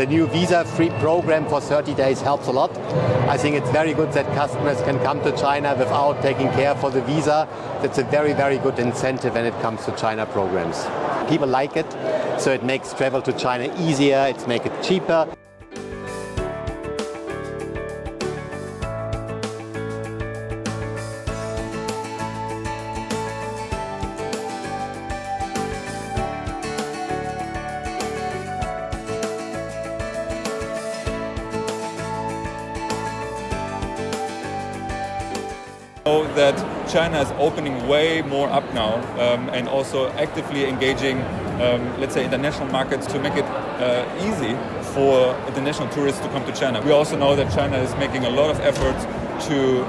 The new visa-free program for 30 days helps a lot. I think it's very good that customers can come to China without taking care for the visa. That's a very, very good incentive when it comes to China programs. People like it, so it makes travel to China easier, it makes it cheaper. That China is opening way more up now and also actively engaging, let's say, international markets to make it easy for international tourists to come to China. We also know that China is making a lot of efforts to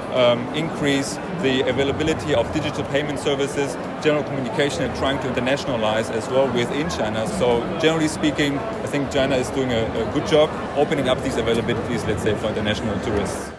increase the availability of digital payment services, general communication, and trying to internationalize as well within China. So generally speaking, I think China is doing a good job opening up these availabilities, let's say, for international tourists.